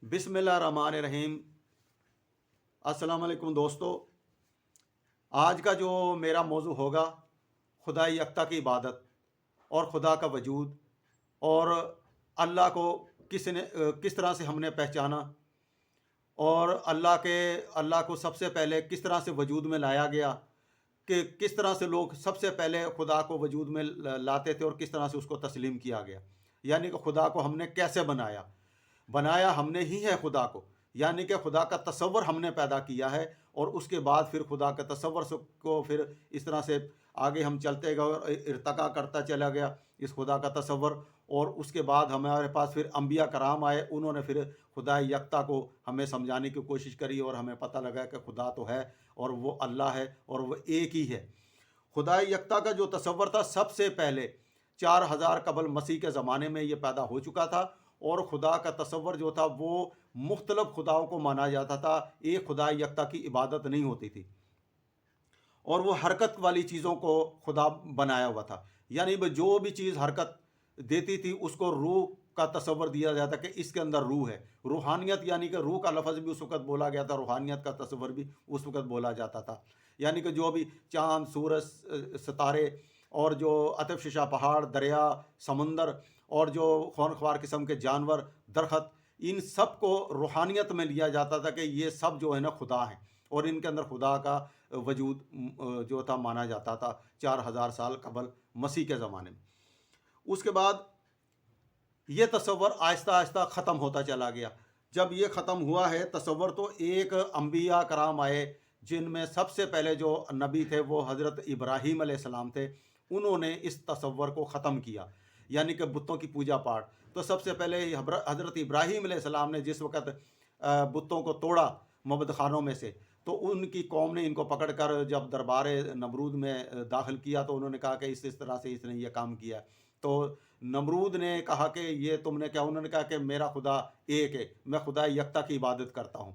बिस्मिल्लाहिर्रहमानिर्रहीम। अस्सलाम वालेकुम दोस्तों। आज का जो मेरा मौजू होगा खुदा यकता की इबादत और खुदा का वजूद और अल्लाह को किस तरह से हमने पहचाना और अल्लाह को सबसे पहले किस तरह से वजूद में लाया गया, कि किस तरह से लोग सबसे पहले खुदा को वजूद में लाते थे और किस तरह से उसको तस्लीम किया गया। यानी कि खुदा को हमने कैसे बनाया, बनाया हमने ही है खुदा को, यानी कि खुदा का तसव्वुर हमने पैदा किया है और उसके बाद फिर खुदा के तसव्वुर को फिर इस तरह से आगे हम चलते गए और इर्तका करता चला गया इस खुदा का तसव्वुर। और उसके बाद हमारे पास फिर अंबिया कराम आए, उन्होंने फिर खुदा यकता को हमें समझाने की कोशिश करी और हमें पता लगा कि खुदा तो है और वो अल्लाह है और वो एक ही है। खुदा यकता का जो तसव्वुर था सबसे पहले 4000 कबल मसीह के ज़माने में ये पैदा हो चुका था। और खुदा का तसव्वुर जो था वो मुख्तलिफ खुदाओं को माना जाता था, एक खुदा यकता की इबादत नहीं होती थी। और वो हरकत वाली चीज़ों को खुदा बनाया हुआ था, यानी जो भी चीज़ हरकत देती थी उसको रूह का तसव्वुर दिया जाता कि इसके अंदर रूह है। रूहानियत यानी कि रूह का लफ्ज़ भी उस वक़्त बोला गया था, रूहानियत का तसव्वुर भी उस वक़्त बोला जाता था। यानी कि जो भी चाँद, सूरज, सितारे और जो आतिशफ़िशा पहाड़, दरिया, समुंदर और जो खूनख्वार किस्म के जानवर, दरख्त, इन सब को रूहानियत में लिया जाता था कि ये सब जो है ना खुदा हैं और इनके अंदर खुदा का वजूद जो था माना जाता था 4000 साल कबल मसीह के ज़माने में। उसके बाद ये तसव्वुर आहिस्ता आहिस्ता ख़त्म होता चला गया। जब ये ख़त्म हुआ है तसव्वुर, तो एक अंबिया कराम आए जिनमें सबसे पहले जो नबी थे वो हज़रत इब्राहीम अलैहिस्सलाम थे। उन्होंने इस तसव्वुर को ख़त्म किया, यानी कि बुतों की पूजा पाठ। तो सबसे पहले हज़रत इब्राहीम अलैहिस्सलाम ने जिस वक़्त बुतों को तोड़ा मबद खानों में से, तो उनकी कौम ने इनको पकड़ कर जब दरबार नमरूद में दाखिल किया तो उन्होंने कहा कि इस तरह से इसने ये काम किया। तो नमरूद ने कहा कि ये तुमने क्या, उन्होंने कहा कि मेरा खुदा एक है, मैं खुदा यकता की इबादत करता हूँ,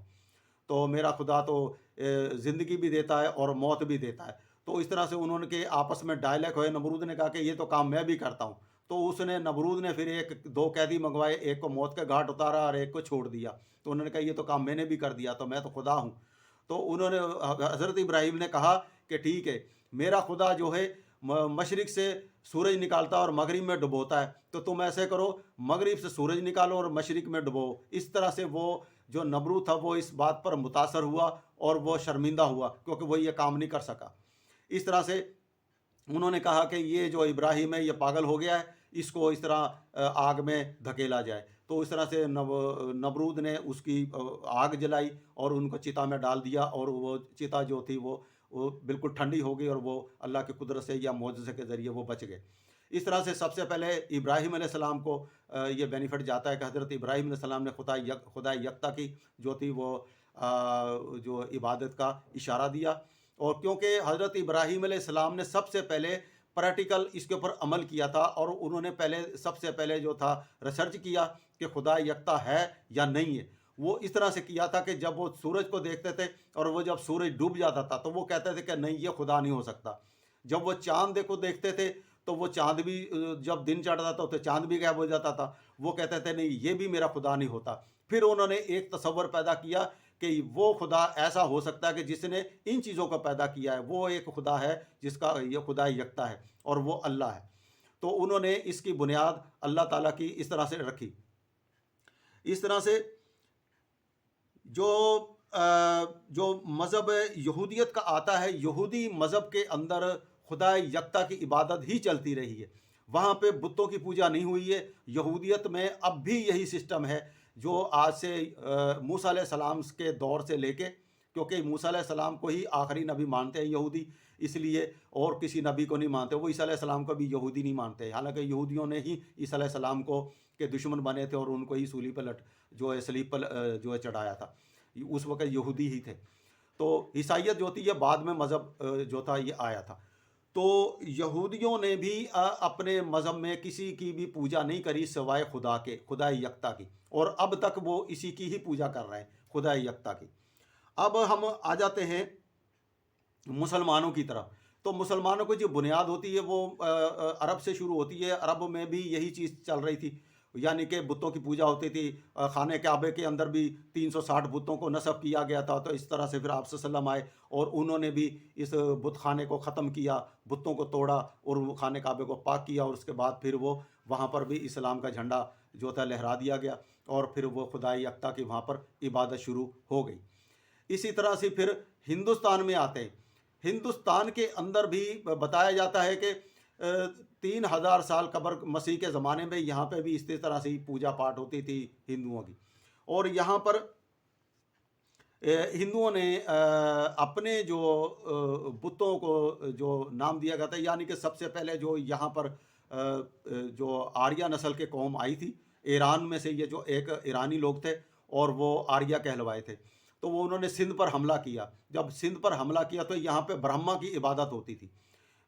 तो मेरा खुदा तो ज़िंदगी भी देता है और मौत भी देता है। तो इस तरह से उन्होंने के आपस में डायलॉग हुए। नमरूद ने कहा कि ये तो काम मैं भी करता हूँ। तो नमरूद ने फिर एक दो कैदी मंगवाए, एक को मौत के घाट उतारा और एक को छोड़ दिया। तो उन्होंने कहा ये तो काम मैंने भी कर दिया, तो मैं तो खुदा हूँ। तो उन्होंने हज़रत इब्राहीम ने कहा कि ठीक है, मेरा खुदा जो है मशरिक़ से सूरज निकालता है और मगरिब में डुबोता है, तो तुम ऐसे करो, मगरिब से सूरज निकालो और मशरिक़ में डुबो। इस तरह से वो जो नमरूद था वो इस बात पर मुतासर हुआ और वो शर्मिंदा हुआ क्योंकि वो ये काम नहीं कर सका। इस तरह से उन्होंने कहा कि ये जो इब्राहीम है ये पागल हो गया है, इसको इस तरह आग में धकेला जाए। तो इस तरह से नमरूद ने उसकी आग जलाई और उनको चिता में डाल दिया और वो चिता जो थी वो बिल्कुल ठंडी हो गई और वो अल्लाह की कुदरत से या मौजज़े के ज़रिए वो बच गए। इस तरह से सबसे पहले इब्राहीम अलैहिस्सलाम को ये बेनिफिट जाता है कि हज़रत इब्राहीम अलैहिस्सलाम ने खुदा यकता की जो थी वो जो इबादत का इशारा दिया। और क्योंकि हज़रत इब्राहीम अलैहिस्सलाम ने सबसे पहले प्रैक्टिकल इसके ऊपर अमल किया था और उन्होंने सबसे पहले जो था रिसर्च किया कि खुदा यकता है या नहीं है। वो इस तरह से किया था कि जब वो सूरज को देखते थे और वो जब सूरज डूब जाता था तो वो कहते थे कि नहीं, ये खुदा नहीं हो सकता। जब वो चाँद को देखते थे तो वो चाँद भी जब दिन चढ़ता था तो चाँद भी गायब हो जाता था। वो कहते थे नहीं, ये भी मेरा खुदा नहीं होता। फिर उन्होंने एक तसव्वुर पैदा किया कि वो खुदा ऐसा हो सकता है कि जिसने इन चीज़ों को पैदा किया है, वो एक खुदा है जिसका ये खुदा यकता है और वो अल्लाह है। तो उन्होंने इसकी बुनियाद अल्लाह ताला की इस तरह से रखी। इस तरह से जो जो मज़हब यहूदियत का आता है, यहूदी मज़हब के अंदर खुदा यकता की इबादत ही चलती रही है। वहाँ पे बुतों की पूजा नहीं हुई है। यहूदियत में अब भी यही सिस्टम है जो आज से मूसा अलैहिस्सलाम के दौर से लेके, क्योंकि मूसा अलैहिस्सलाम को ही आखिरी नबी मानते हैं यहूदी, इसलिए और किसी नबी को नहीं मानते। वो ईसा अलैहिस्सलाम को भी यहूदी नहीं मानते, हालांकि यहूदियों ने ही ईसा अलैहिस्सलाम को के दुश्मन बने थे और उनको ही सूली पर सलीब पर जो है चढ़ाया था। उस वक्त यहूदी ही थे। तो ईसाइयत जो थी ये बाद में मज़हब जो था ये आया था। तो यहूदियों ने भी अपने मज़हब में किसी की भी पूजा नहीं करी सिवाय खुदा के, खुदा यकता की, और अब तक वो इसी की ही पूजा कर रहे हैं, खुदा यकता की। अब हम आ जाते हैं मुसलमानों की तरफ। तो मुसलमानों की जो बुनियाद होती है वो अरब से शुरू होती है। अरब में भी यही चीज़ चल रही थी। यानी कि बुतों की पूजा होती थी। खाने काबे के अंदर भी 360 बुतों को नस्ब किया गया था। तो इस तरह से फिर आप सल्लम आए और उन्होंने भी इस बुत खाने को ख़त्म किया, बुतों को तोड़ा और वो खाने काबे को पाक किया, और उसके बाद फिर वो वहाँ पर भी इस्लाम का झंडा जो था लहरा दिया गया, और फिर वो खुदाई यकता की वहाँ पर इबादत शुरू हो गई। इसी तरह से फिर हिंदुस्तान में आते हैं। हिंदुस्तान के अंदर भी बताया जाता है कि 3000 साल कब्र मसीह के ज़माने में यहाँ पे भी इसी तरह से ही पूजा पाठ होती थी हिंदुओं की। और यहाँ पर हिंदुओं ने अपने जो बुतों को जो नाम दिया गया था, यानी कि सबसे पहले जो यहाँ पर जो आर्या नस्ल के कौम आई थी ईरान में से, ये जो एक ईरानी लोग थे और वो आर्या कहलवाए थे, तो वो उन्होंने सिंध पर हमला किया। जब सिंध पर हमला किया तो यहाँ पे ब्रह्मा की इबादत होती थी।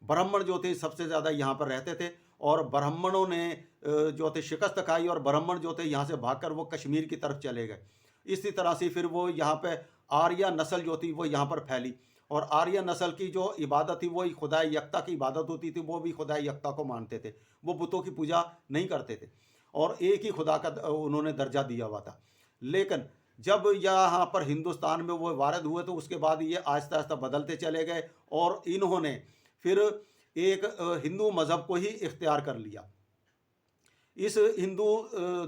ब्राह्मण जो थे सबसे ज़्यादा यहाँ पर रहते थे, और ब्राह्मणों ने जो थे शिकस्त खाई, और ब्राह्मण जो थे यहाँ से भागकर वो कश्मीर की तरफ चले गए। इसी तरह से फिर वो यहाँ पे आर्या नस्ल जो थी वो यहाँ पर फैली, और आर्या नस्ल की जो इबादत थी वो खुदा यकता की इबादत होती थी। वो भी खुदा यकता को मानते थे, वो बुतों की पूजा नहीं करते थे, और एक ही खुदा का उन्होंने दर्जा दिया हुआ था। लेकिन जब यहाँ पर हिंदुस्तान में वो वारद हुए तो उसके बाद ये आहिस्ता आहिस्ता बदलते चले गए, और इन्होंने फिर एक हिंदू मज़हब को ही इख्तियार कर लिया। इस हिंदू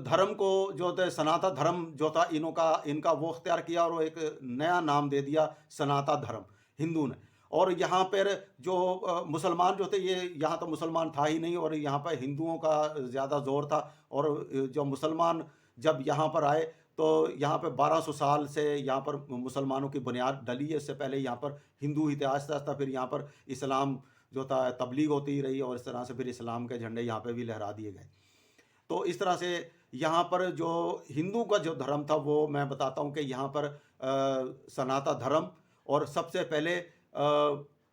धर्म को जो था सनातन धर्म जो था इनका वो इख्तियार किया, और वो एक नया नाम दे दिया सनातन धर्म हिंदू ने। और यहाँ पर जो मुसलमान जो थे, ये यहाँ तो मुसलमान था ही नहीं, और यहाँ पर हिंदुओं का ज़्यादा ज़ोर था। और जो मुसलमान जब यहाँ पर आए तो यहाँ पे 1200 साल से यहाँ पर मुसलमानों की बुनियाद डली है। इससे पहले यहाँ पर हिंदू ही थे। आहिस्ता आहिस्ता फिर यहाँ पर इस्लाम जो था तबलीग होती ही रही, और इस तरह से फिर इस्लाम के झंडे यहाँ पे भी लहरा दिए गए। तो इस तरह से यहाँ पर जो हिंदू का जो धर्म था वो मैं बताता हूँ कि यहाँ पर सनातन धर्म, और सबसे पहले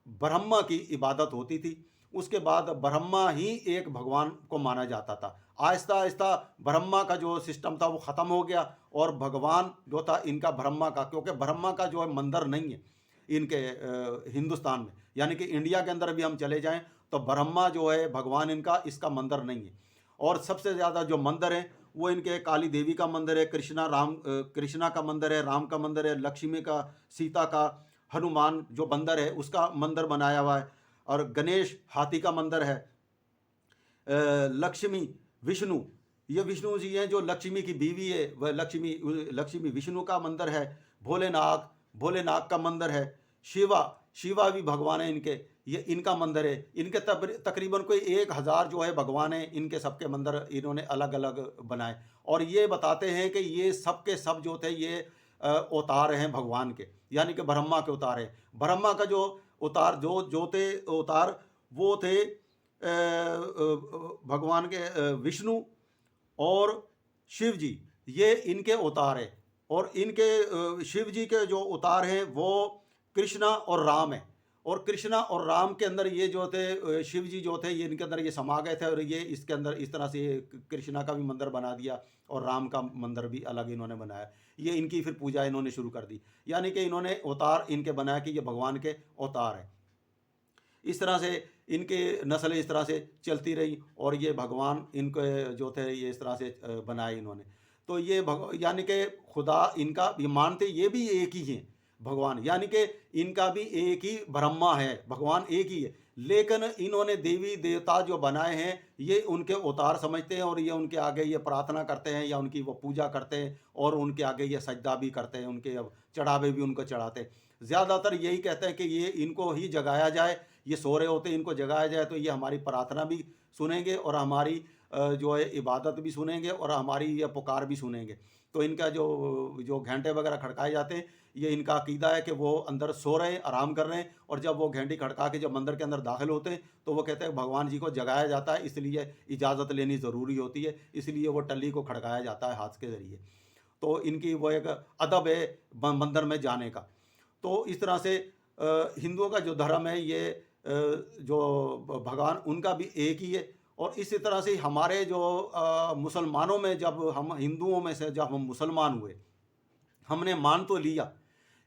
ब्रह्मा की इबादत होती थी। उसके बाद ब्रह्मा ही एक भगवान को माना जाता था। आहिस्ता आहिस्ता ब्रह्मा का जो सिस्टम था वो ख़त्म हो गया, और भगवान जो था इनका ब्रह्मा का, क्योंकि ब्रह्मा का जो है मंदिर नहीं है इनके हिंदुस्तान में, यानी कि इंडिया के अंदर भी हम चले जाएं तो ब्रह्मा जो है भगवान इनका, इसका मंदिर नहीं है। और सबसे ज़्यादा जो मंदिर है वो इनके काली देवी का मंदिर है, कृष्णा का मंदिर है, राम का मंदिर है, लक्ष्मी का, सीता का, हनुमान जो बंदर है उसका मंदिर बनाया हुआ है, और गणेश हाथी का मंदिर है, लक्ष्मी विष्णु, ये विष्णु जी हैं जो लक्ष्मी की बीवी है, वह लक्ष्मी विष्णु का मंदिर है, भोलेनाथ का मंदिर है, शिवा भी भगवान है इनके, ये इनका मंदिर है। इनके तकरीबन कोई 1000 जो है भगवान है, इनके सबके मंदिर इन्होंने अलग अलग बनाए। और ये बताते हैं कि ये सब के सब जो थे ये अवतार हैं भगवान के, यानी कि ब्रह्मा के अवतार हैं। ब्रह्मा का जो अवतार जो थे अवतार वो थे भगवान के विष्णु और शिव जी, ये इनके अवतार है। और इनके शिव जी के जो अवतार हैं वो कृष्णा और राम है। और कृष्णा और राम के अंदर ये जो थे शिव जी जो थे ये इनके अंदर ये समा गए थे, और ये इसके अंदर इस तरह से कृष्णा का भी मंदिर बना दिया और राम का मंदिर भी अलग इन्होंने बनाया। ये इनकी फिर पूजा इन्होंने शुरू कर दी, यानी कि इन्होंने अवतार इनके बनाया कि ये भगवान के अवतार है। इस तरह से इनके नस्लें इस तरह से चलती रही, और ये भगवान इनके जो थे ये इस तरह से बनाए इन्होंने। तो ये यानी कि खुदा इनका ये मानते ये भी एक ही हैं भगवान, यानी कि इनका भी एक ही ब्रह्मा है, भगवान एक ही है। लेकिन इन्होंने देवी देवता जो बनाए हैं ये उनके अवतार समझते हैं, और ये उनके आगे ये प्रार्थना करते हैं या उनकी वो पूजा करते हैं, और उनके आगे ये सजदा भी करते हैं, उनके चढ़ावे भी उनको चढ़ाते हैं। ज़्यादातर यही कहते हैं कि ये इनको ही जगाया जाए, ये सो रहे होते हैं, इनको जगाया जाए तो ये हमारी प्रार्थना भी सुनेंगे, और हमारी जो है इबादत भी सुनेंगे, और हमारी ये पुकार भी सुनेंगे। तो इनका जो घंटे वगैरह खड़काए जाते हैं, ये इनका अकीदा है कि वो अंदर सो रहे हैं, आराम कर रहे हैं, और जब वो घंटी खड़का के जब मंदिर के अंदर दाखिल होते हैं तो वो कहते हैं भगवान जी को जगाया जाता है, इसलिए इजाज़त लेनी ज़रूरी होती है, इसलिए वो टल्ली को खड़काया जाता है हाथ के ज़रिए। तो इनकी वो एक अदब है मंदिर में जाने का। तो इस तरह से हिंदुओं का जो धर्म है ये जो भगवान उनका भी एक ही है। और इसी तरह से हमारे जो मुसलमानों में जब हम हिंदुओं में से जब हम मुसलमान हुए, हमने मान तो लिया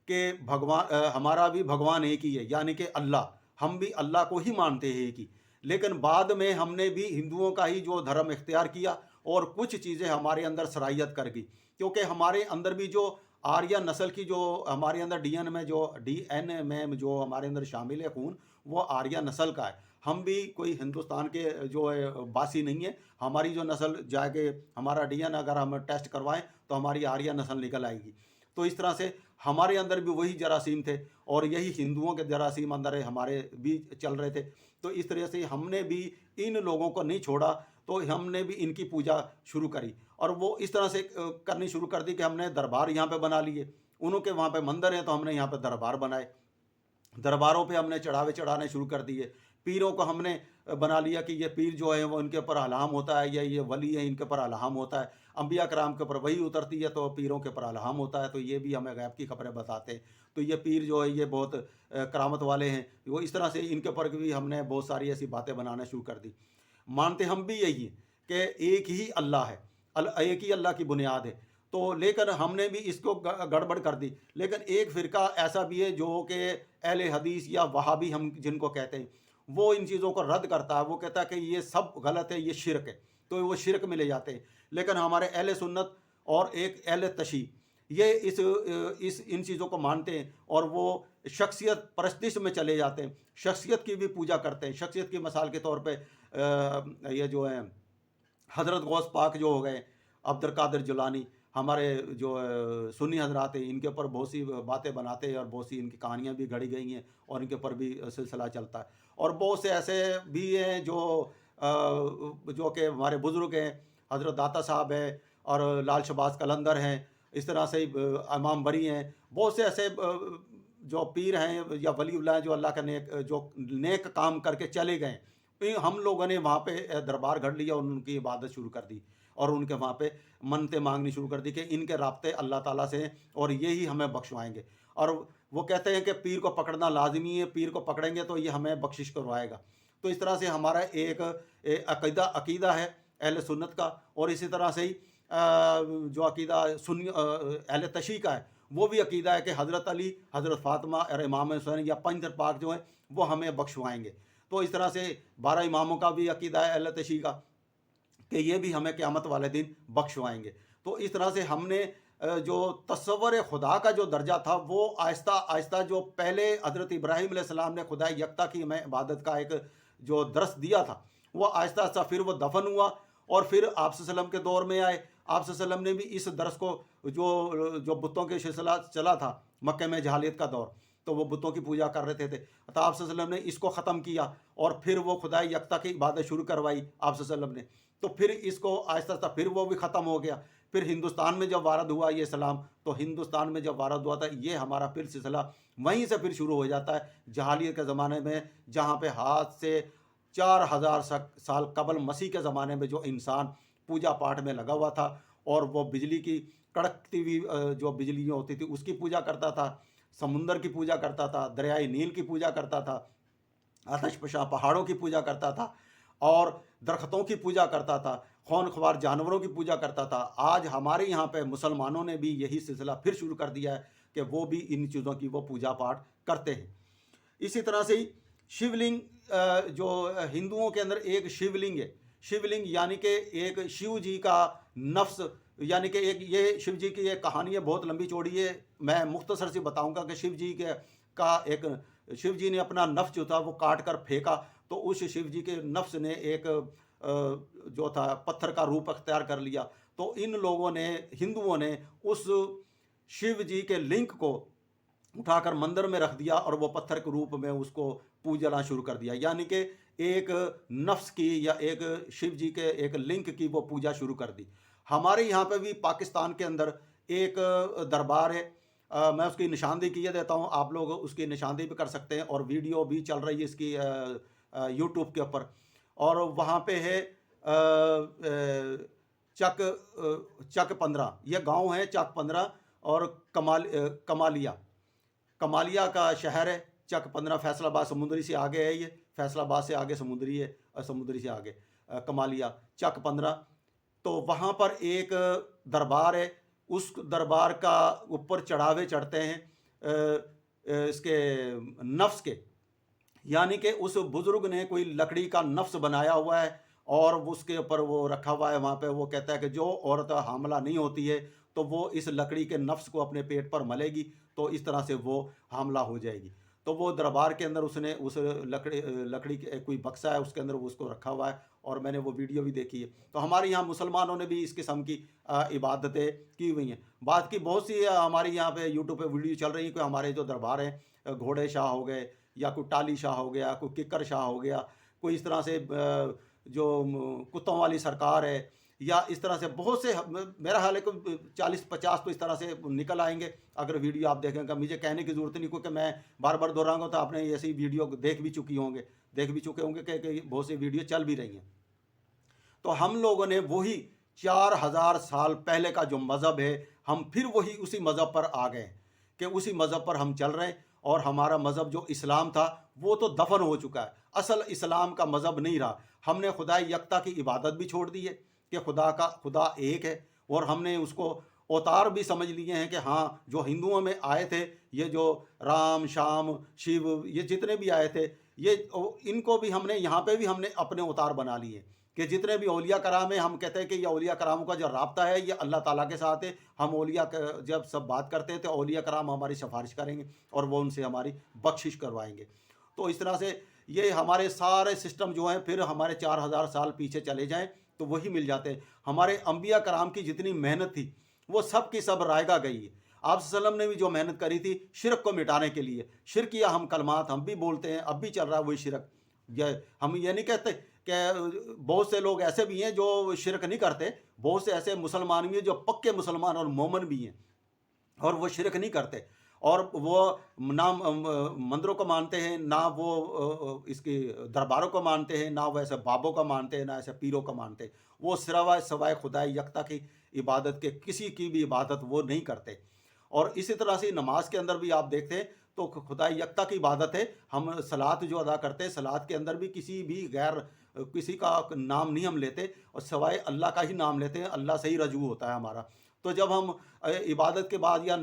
कि भगवान हमारा भी भगवान एक ही है, यानी कि अल्लाह, हम भी अल्लाह को ही मानते हैं एक ही। लेकिन बाद में हमने भी हिंदुओं का ही जो धर्म इख्तियार किया, اور کچھ چیزیں ہمارے اندر صلاحیت کر گئی، کیونکہ ہمارے اندر بھی جو آریہ نسل کی جو ہمارے اندر ڈی این اے میں جو ہمارے اندر شامل ہے خون، وہ آریہ نسل کا ہے۔ ہم بھی کوئی ہندوستان کے جو ہے باسی نہیں ہے، ہماری جو نسل جا کے ہمارا ڈی این اگر ہم ٹیسٹ کروائیں تو ہماری آریہ نسل نکل آئے گی۔ تو اس طرح سے ہمارے اندر بھی وہی جراثیم تھے، اور یہی ہندوؤں کے جراثیم اندر ہمارے بھی چل رہے تھے۔ تو اس طرح سے ہم نے بھی ان لوگوں کو نہیں چھوڑا، تو ہم نے بھی ان کی پوجا شروع کری، اور وہ اس طرح سے کرنی شروع کر دی کہ ہم نے دربار یہاں پہ بنا لیے۔ انہوں کے وہاں پہ مندر ہیں تو ہم نے یہاں پہ دربار بنائے، درباروں پہ ہم نے چڑھانے شروع کر دیے۔ پیروں کو ہم نے بنا لیا کہ یہ پیر جو ہے وہ ان کے اوپر الہام ہوتا ہے، یا یہ ولی ہیں ان کے اوپر الہام ہوتا ہے، انبیاء کرام کے اوپر وہی اترتی ہے تو پیروں کے اوپر الہام ہوتا ہے، تو یہ بھی ہمیں غیب کی خبریں بتاتے ہیں۔ تو یہ پیر جو ہے یہ بہت کرامت والے ہیں، وہ اس طرح سے ان کے اوپر بھی ہم نے بہت ساری ایسی باتیں بنانا شروع کر دی۔ مانتے ہم بھی یہی ہیں کہ ایک ہی اللہ ہے، ایک ہی اللہ کی بنیاد ہے، تو لیکن ہم نے بھی اس کو گڑبڑ کر دی۔ لیکن ایک فرقہ ایسا بھی ہے جو کہ اہل حدیث یا وہابی ہم جن کو کہتے ہیں، وہ ان چیزوں کو رد کرتا ہے، وہ کہتا ہے کہ یہ سب غلط ہے، یہ شرک ہے، تو وہ شرک میں لے جاتے ہیں۔ لیکن ہمارے اہل سنت اور ایک اہل تشیع یہ ان چیزوں کو مانتے ہیں، اور وہ شخصیت پرستش میں چلے جاتے ہیں، شخصیت کی بھی پوجا کرتے ہیں۔ شخصیت کی مثال کے طور پہ یہ جو ہیں حضرت غوث پاک جو ہو گئے، عبد القادر جیلانی، ہمارے جو سنی حضرات ہیں، ان کے اوپر بہت سی باتیں بناتے ہیں، اور بہت سی ان کی کہانیاں بھی گھڑی گئی ہیں، اور ان کے اوپر بھی سلسلہ چلتا ہے۔ اور بہت سے ایسے بھی ہیں جو کہ ہمارے بزرگ ہیں، حضرت داتا صاحب ہیں، اور لال شہباز قلندر ہیں، اس طرح سے امام بری ہیں، بہت سے ایسے جو پیر ہیں یا ولی اللہ ہیں جو اللہ کا نیک کام کر کے چلے گئے۔ ہم لوگوں نے وہاں پہ دربار گھڑ لیا اور ان کی عبادت شروع کر دی، اور ان کے وہاں پہ منتیں مانگنی شروع کر دی کہ ان کے رابطے اللہ تعالیٰ سے ہیں اور یہی ہمیں بخشوائیں گے۔ اور وہ کہتے ہیں کہ پیر کو پکڑنا لازمی ہے، پیر کو پکڑیں گے تو یہ ہمیں بخشش کروائے گا۔ تو اس طرح سے ہمارا ایک عقیدہ ہے اہل سنت کا، اور اسی طرح سے ہی جو عقیدہ سنی اہل تشیع کا ہے، وہ بھی عقیدہ ہے کہ حضرت علی، حضرت فاطمہ اور امام حسین یا پنج پاک جو ہیں وہ ہمیں بخشوائیں گے۔ تو اس طرح سے 12 اماموں کا بھی عقیدہ ہے اہل تشیع کا کہ یہ بھی ہمیں قیامت والے دن بخشوائیں گے۔ تو اس طرح سے ہم نے جو تصور خدا کا جو درجہ تھا وہ آہستہ آہستہ، جو پہلے حضرت ابراہیم علیہ السلام نے خدا یکتا کی ہمیں عبادت کا ایک جو درس دیا تھا، وہ آہستہ آہستہ پھر وہ دفن ہوا، اور پھر آپ صلی اللہ علیہ وسلم کے دور میں آئے۔ آپ صلی اللہ علیہ وسلم نے بھی اس درس کو جو بتوں کے سلسلہ چلا تھا مکہ میں جاہلیت کا دور، تو وہ بتوں کی پوجا کر رہے تھے، تو آپ صلی اللہ علیہ وسلم نے اس کو ختم کیا، اور پھر وہ خدا یکتا کی عبادت شروع کروائی آپ صلی اللہ علیہ وسلم نے۔ تو پھر اس کو آہستہ آہستہ پھر وہ بھی ختم ہو گیا۔ پھر ہندوستان میں جب وارد ہوا یہ اسلام، تو ہندوستان میں جب وارد ہوا تھا یہ ہمارا پھر سلسلہ وہیں سے پھر شروع ہو جاتا ہے جہالیت کے زمانے میں، جہاں پہ ہاتھ سے 4000 سال قبل مسیح کے زمانے میں جو انسان پوجا پاٹ میں لگا ہوا تھا، اور وہ بجلی کی کڑکتی ہوئی جو بجلیاں ہوتی تھی اس کی پوجا کرتا تھا، سمندر کی پوجا کرتا تھا، دریائے نیل کی پوجا کرتا تھا، آتش فشاں پہاڑوں کی پوجا کرتا تھا، اور درختوں کی پوجا کرتا تھا، خونخوار جانوروں کی پوجا کرتا تھا۔ آج ہمارے یہاں پہ مسلمانوں نے بھی یہی سلسلہ پھر شروع کر دیا ہے کہ وہ بھی ان چیزوں کی وہ پوجا پاٹ کرتے ہیں۔ اسی طرح سے ہی شیولنگ، جو ہندوؤں کے اندر ایک شیولنگ ہے، شیولنگ یعنی کہ ایک شیو جی کا نفس، یعنی کہ ایک یہ شیو جی کی ایک کہانی ہے، بہت لمبی چوڑی ہے، میں مختصر سی بتاؤں گا کہ شیو جی نے اپنا نفس جو تھا وہ کاٹ کر پھینکا، تو اس شیو جی کے نفس نے ایک جو تھا پتھر کا روپ اختیار کر لیا۔ تو ان لوگوں نے، ہندوؤں نے اس شیو جی کے لنک کو اٹھا کر مندر میں رکھ دیا، اور وہ پتھر کے روپ میں اس کو پوجنا شروع کر دیا، یعنی کہ ایک نفس کی یا ایک شیو جی کے ایک لنک کی وہ پوجا شروع کر دی۔ ہمارے یہاں پہ بھی پاکستان کے اندر ایک دربار ہے، میں اس کی نشاندہی کیے دیتا ہوں، آپ لوگ اس کی نشاندہی بھی کر سکتے ہیں، اور ویڈیو بھی چل رہی ہے اس کی یوٹیوب کے اوپر۔ اور وہاں پہ ہے چک 15، یہ گاؤں ہے چک 15، اور کمالیہ کا شہر ہے چک 15، فیصل آباد سمندری سے آگے ہے، یہ فیصل آباد سے آگے سمندری ہے، سمندری سے آگے کمالیہ چک 15۔ تو وہاں پر ایک دربار ہے، اس دربار کا اوپر چڑھاوے چڑھتے ہیں اس کے نفس کے، یعنی کہ اس بزرگ نے کوئی لکڑی کا نفس بنایا ہوا ہے، اور اس کے اوپر وہ رکھا ہوا ہے وہاں پہ، وہ کہتا ہے کہ جو عورت حاملہ نہیں ہوتی ہے تو وہ اس لکڑی کے نفس کو اپنے پیٹ پر ملے گی تو اس طرح سے وہ حاملہ ہو جائے گی۔ تو وہ دربار کے اندر اس نے اس لکڑی کے کوئی بکسہ ہے، اس کے اندر اس کو رکھا ہوا ہے، اور میں نے وہ ویڈیو بھی دیکھی ہے۔ تو ہمارے یہاں مسلمانوں نے بھی اس قسم کی عبادتیں کی ہوئی ہیں۔ بات کی بہت سی ہماری یہاں پہ یوٹیوب پہ ویڈیو چل رہی ہیں کہ ہمارے جو دربار ہیں، گھوڑے شاہ ہو گئے، یا کوئی ٹالی شاہ ہو گیا، کوئی ککر شاہ ہو گیا، کوئی اس طرح سے جو کتوں والی سرکار ہے، یا اس طرح سے بہت سے، میرا خیال ہے کہ 40-50 تو اس طرح سے نکل آئیں گے اگر ویڈیو آپ دیکھیں گا۔ مجھے کہنے کی ضرورت نہیں، کیونکہ میں بار بار دہراؤں گا تو آپ نے ایسی ویڈیو دیکھ بھی چکے ہوں گے کہ بہت سی ویڈیو چل بھی رہی ہیں۔ تو ہم لوگوں نے وہی 4000 سال پہلے کا جو مذہب ہے، ہم پھر وہی اسی مذہب پر آ گئے کہ اسی مذہب پر ہم چل رہے ہیں، اور ہمارا مذہب جو اسلام تھا وہ تو دفن ہو چکا ہے۔ اصل اسلام کا مذہب نہیں رہا۔ ہم نے خدا یکتا کی عبادت بھی چھوڑ دی ہے کہ خدا ایک ہے، اور ہم نے اس کو اوتار بھی سمجھ لیے ہیں کہ ہاں جو ہندوؤں میں آئے تھے، یہ جو رام، شام، شیو، یہ جتنے بھی آئے تھے، ان کو بھی ہم نے یہاں پہ بھی ہم نے اپنے اوتار بنا لیے کہ جتنے بھی اولیاء کرام ہیں، ہم کہتے ہیں کہ یہ اولیاء کرام کا جو رابطہ ہے یہ اللہ تعالیٰ کے ساتھ ہے۔ ہم اولیاء جب سب بات کرتے ہیں تو اولیاء کرام ہماری سفارش کریں گے اور وہ ان سے ہماری بخشش کروائیں گے۔ تو اس طرح سے یہ ہمارے سارے سسٹم جو ہیں، پھر ہمارے 4000 سال پیچھے چلے جائیں تو وہی مل جاتے ہیں۔ ہمارے انبیاء کرام کی جتنی محنت تھی وہ سب کی سب رائگاں گئی ہے۔ آپ صلی اللہ علیہ وسلم نے بھی جو محنت کری تھی شرک کو مٹانے کے لیے، شرکیہ ہم کلمات ہم بھی بولتے ہیں، اب بھی چل رہا ہے وہی شرک۔ ہم یہ نہیں کہتے کہ بہت سے لوگ ایسے بھی ہیں جو شرک نہیں کرتے، بہت سے ایسے مسلمان بھی ہیں جو پکے مسلمان اور مومن بھی ہیں، اور وہ شرک نہیں کرتے، اور وہ نہ مندروں کو مانتے ہیں، نہ وہ اس کی درباروں کو مانتے ہیں، نہ وہ ایسے بابوں کو مانتے ہیں، نہ ایسے پیروں کو مانتے ہیں۔ وہ سوائے خدا یکتا کی عبادت کے کسی کی بھی عبادت وہ نہیں کرتے۔ اور اسی طرح سے نماز کے اندر بھی آپ دیکھتے ہیں تو خدا یکتا کی عبادت ہے۔ ہم صلاۃ جو ادا کرتے ہیں، صلاۃ کے اندر بھی کسی کا نام نہیں ہم لیتے، اور سوائے اللہ کا ہی نام لیتے ہیں، اللہ سے ہی رجوع ہوتا ہے ہمارا۔ تو جب ہم عبادت کے بعد یا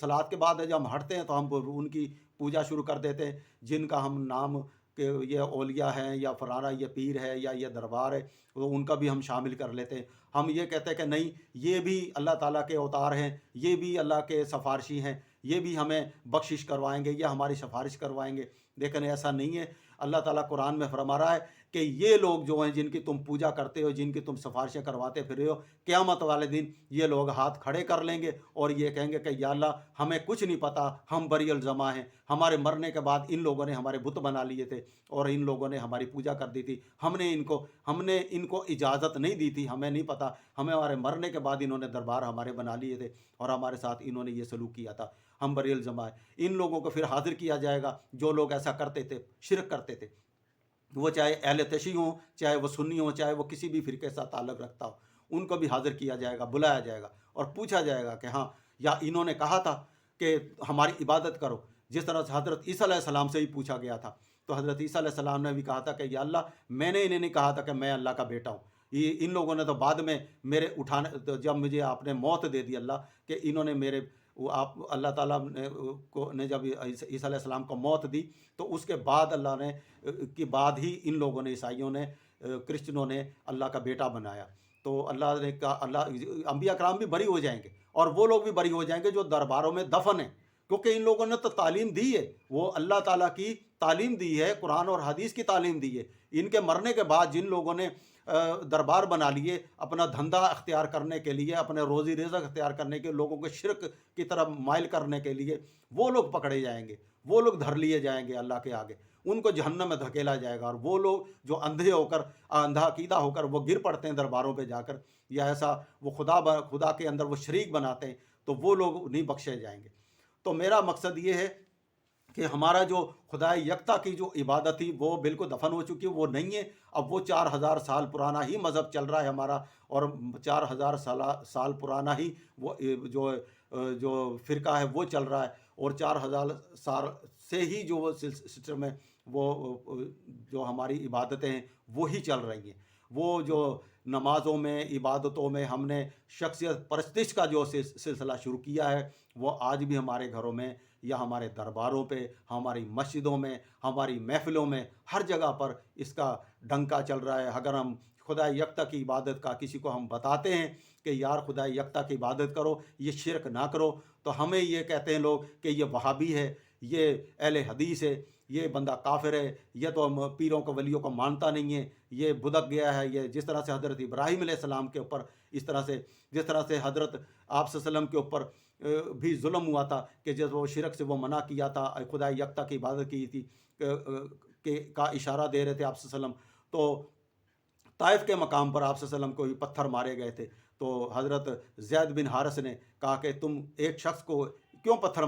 صلاۃ کے بعد جب ہم ہٹتے ہیں تو ہم ان کی پوجا شروع کر دیتے ہیں، جن کا ہم نام کہ یہ اولیاء ہیں، یا فلانا یہ پیر ہے، یا یہ دربار ہے، تو ان کا بھی ہم شامل کر لیتے ہیں۔ ہم یہ کہتے ہیں کہ نہیں، یہ بھی اللہ تعالیٰ کے اوتار ہیں، یہ بھی اللہ کے سفارشی ہیں، یہ بھی ہمیں بخشش کروائیں گے، یہ ہماری سفارش کروائیں گے۔ لیکن ایسا نہیں ہے۔ اللہ تعالیٰ قرآن میں فرما رہا ہے کہ یہ لوگ جو ہیں جن کی تم پوجا کرتے ہو، جن کی تم سفارشیں کرواتے پھر ہو، قیامت والے دن یہ لوگ ہاتھ کھڑے کر لیں گے اور یہ کہیں گے کہ یا اللہ ہمیں کچھ نہیں پتا، ہم بری الزما ہیں، ہمارے مرنے کے بعد ان لوگوں نے ہمارے بت بنا لیے تھے اور ان لوگوں نے ہماری پوجا کر دی تھی، ہم نے ان کو اجازت نہیں دی تھی، ہمیں نہیں پتا، ہمارے مرنے کے بعد انہوں نے دربار ہمارے بنا لیے تھے اور ہمارے ساتھ انہوں نے یہ سلوک کیا تھا، ہم بری الزما ہے۔ ان لوگوں کو پھر حاضر کیا جائے گا جو لوگ ایسا کرتے تھے، شرک کرتے تھے، وہ چاہے اہل تشیع ہوں، چاہے وہ سنی ہوں، چاہے وہ کسی بھی فرقے سے تعلق رکھتا ہو، ان کو بھی حاضر کیا جائے گا، بلایا جائے گا اور پوچھا جائے گا کہ ہاں، یا انہوں نے کہا تھا کہ ہماری عبادت کرو، جس طرح سے حضرت عیسیٰ علیہ السلام سے ہی پوچھا گیا تھا۔ تو حضرت عیسیٰ علیہ السلام نے بھی کہا تھا کہ یا اللہ میں نے انہیں نہیں کہا تھا کہ میں اللہ کا بیٹا ہوں، ان لوگوں نے تو بعد میں میرے اٹھانے، جب مجھے آپ نے موت دے دی اللہ، کہ انہوں نے اللہ تعالیٰ نے جب عیسیٰ علیہ السلام کو موت دی تو اس کے بعد اللہ نے کے بعد ہی ان لوگوں نے، عیسائیوں نے، کرسچنوں نے اللہ کا بیٹا بنایا۔ تو اللہ نے کہا، انبیاء کرام بھی بری ہو جائیں گے اور وہ لوگ بھی بری ہو جائیں گے جو درباروں میں دفن ہیں، کیونکہ ان لوگوں نے تو تعلیم دی ہے، وہ اللہ تعالیٰ کی تعلیم دی ہے، قرآن اور حدیث کی تعلیم دی ہے۔ ان کے مرنے کے بعد جن لوگوں نے دربار بنا لیے اپنا دھندا اختیار کرنے کے لیے، اپنے روزی رزق اختیار کرنے کے، لوگوں کو شرک کی طرف مائل کرنے کے لیے، وہ لوگ پکڑے جائیں گے، وہ لوگ دھر لیے جائیں گے اللہ کے آگے، ان کو جہنم میں دھکیلا جائے گا۔ اور وہ لوگ جو اندھا عقیدہ ہو کر وہ گر پڑتے ہیں درباروں پہ جا کر، یا ایسا وہ خدا کے اندر وہ شریک بناتے ہیں، تو وہ لوگ نہیں بخشے جائیں گے۔ تو میرا مقصد یہ ہے کہ ہمارا جو خدا یکتا کی جو عبادت تھی وہ بالکل دفن ہو چکی ہے، وہ نہیں ہے۔ اب وہ 4000 سال پرانا ہی مذہب چل رہا ہے ہمارا، اور 4000 سال پرانا ہی وہ جو فرقہ ہے وہ چل رہا ہے، اور 4000 سال سے ہی جو وہ سسٹم ہے، وہ جو ہماری عبادتیں ہیں وہی چل رہی ہیں۔ وہ جو नमाज़ों में, इबादतों में हमने शख्सियत परस्तिश का जो सिलसिला शुरू किया है, वो आज भी हमारे घरों में या हमारे दरबारों पे, हमारी मस्जिदों में, हमारी महफ़िलों में, हर जगह पर इसका डंका चल रहा है। अगर हम खुदा यकता की इबादत का किसी को हम बताते हैं कि यार खुदा यकता की इबादत करो, ये शिरक ना करो, तो हमें ये कहते हैं लोग कि ये वहाबी है, ये अहले हदीस है, ये बंदा काफिर है, ये तो हम पीरों को वलियों को मानता नहीं है, ये भुदक गया है। ये जिस तरह से हज़रत इब्राहीम अलैहिस्सलाम के ऊपर, इस तरह से जिस तरह से हज़रत आप सल्लम के ऊपर भी जुल्म हुआ था कि जब वो शिरक से वो मना किया था, खुदा यकता की इबादत की थी, का इशारा दे रहे थे आप सल्लम। तो ताइफ के मकाम पर आप सल्लम को ही पत्थर मारे गए थे। तो हज़रत ज़ैद बिन हारिस ने कहा कि तुम एक शख्स को क्यों पत्थर